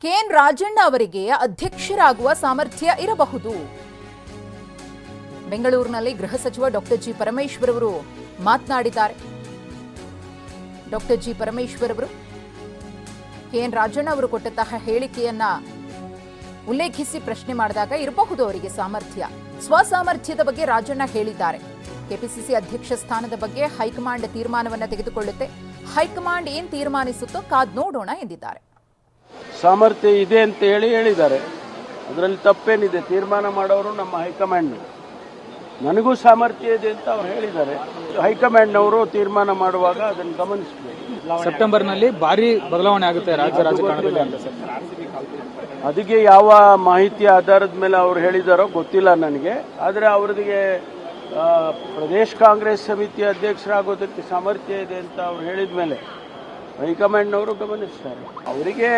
K N Rajanna ಅವರಿಗೆ ಅಧ್ಯಕ್ಷರಾಗುವ ಸಾಮರ್ಥ್ಯ ಇರಬಹುದು. ಬೆಂಗಳೂರಿನಲ್ಲಿ ಗೃಹ ಸಚಿವ ಡಾಕ್ಟರ್ ಜಿ ಪರಮೇಶ್ವರ್ ಅವರು ಮಾತನಾಡಿದ್ದಾರೆ. ಡಾಕ್ಟರ್ ಜಿ ಪರಮೇಶ್ವರ್ ಅವರು ಕೆಎನ್ ರಾಜಣ್ಣ ಅವರು ಕೊಟ್ಟಂತಹ ಹೇಳಿಕೆಯನ್ನ ಉಲ್ಲೇಖಿಸಿ ಪ್ರಶ್ನೆ ಮಾಡಿದಾಗ ಇರಬಹುದು ಅವರಿಗೆ ಸಾಮರ್ಥ್ಯ. ಸ್ವಸಾಮರ್ಥ್ಯದ ಬಗ್ಗೆ ರಾಜಣ್ಣ ಹೇಳಿದ್ದಾರೆ. ಕೆಪಿಸಿಸಿ ಅಧ್ಯಕ್ಷ ಸ್ಥಾನದ ಬಗ್ಗೆ ಹೈಕಮಾಂಡ್ ತೀರ್ಮಾನವನ್ನ ತೆಗೆದುಕೊಳ್ಳುತ್ತೆ. ಹೈಕಮಾಂಡ್ ಏನ್ ತೀರ್ಮಾನಿಸುತ್ತೋ ಕಾದ್ ನೋಡೋಣ ಎಂದಿದ್ದಾರೆ. ಸಾಮರ್ಥ್ಯ ಇದೆ ಅಂತ ಹೇಳಿದ್ದಾರೆ. ಅದರಲ್ಲಿ ತಪ್ಪೇನಿದೆ? ತೀರ್ಮಾನ ಮಾಡೋರು ನಮ್ಮ ಹೈಕಮಾಂಡ್. ನನಗೂ ಸಾಮರ್ಥ್ಯ ಇದೆ ಅಂತ ಅವ್ರು ಹೇಳಿದ್ದಾರೆ. ಹೈಕಮಾಂಡ್ನವರು ತೀರ್ಮಾನ ಮಾಡುವಾಗ ಅದನ್ನು ಗಮನಿಸಬೇಕು. ಸೆಪ್ಟೆಂಬರ್ನಲ್ಲಿ ಭಾರಿ ಬದಲಾವಣೆ ಆಗುತ್ತೆ ರಾಜ್ಯ ರಾಜಕಾರಣದಲ್ಲಿ ಅಂತ ಸರ್. ಅದಕ್ಕೆ ಯಾವ ಮಾಹಿತಿ ಆಧಾರದ ಮೇಲೆ ಅವ್ರು ಹೇಳಿದಾರೋ ಗೊತ್ತಿಲ್ಲ ನನಗೆ. ಆದರೆ ಅವರಿಗೆ ಪ್ರದೇಶ ಕಾಂಗ್ರೆಸ್ ಸಮಿತಿ ಅಧ್ಯಕ್ಷರಾಗೋದಕ್ಕೆ ಸಾಮರ್ಥ್ಯ ಇದೆ ಅಂತ ಅವ್ರು ಹೇಳಿದ ಮೇಲೆ ಹೈಕಮಾಂಡ್ನವರು ಗಮನಿಸ್ತಾರೆ. ಅವರಿಗೆ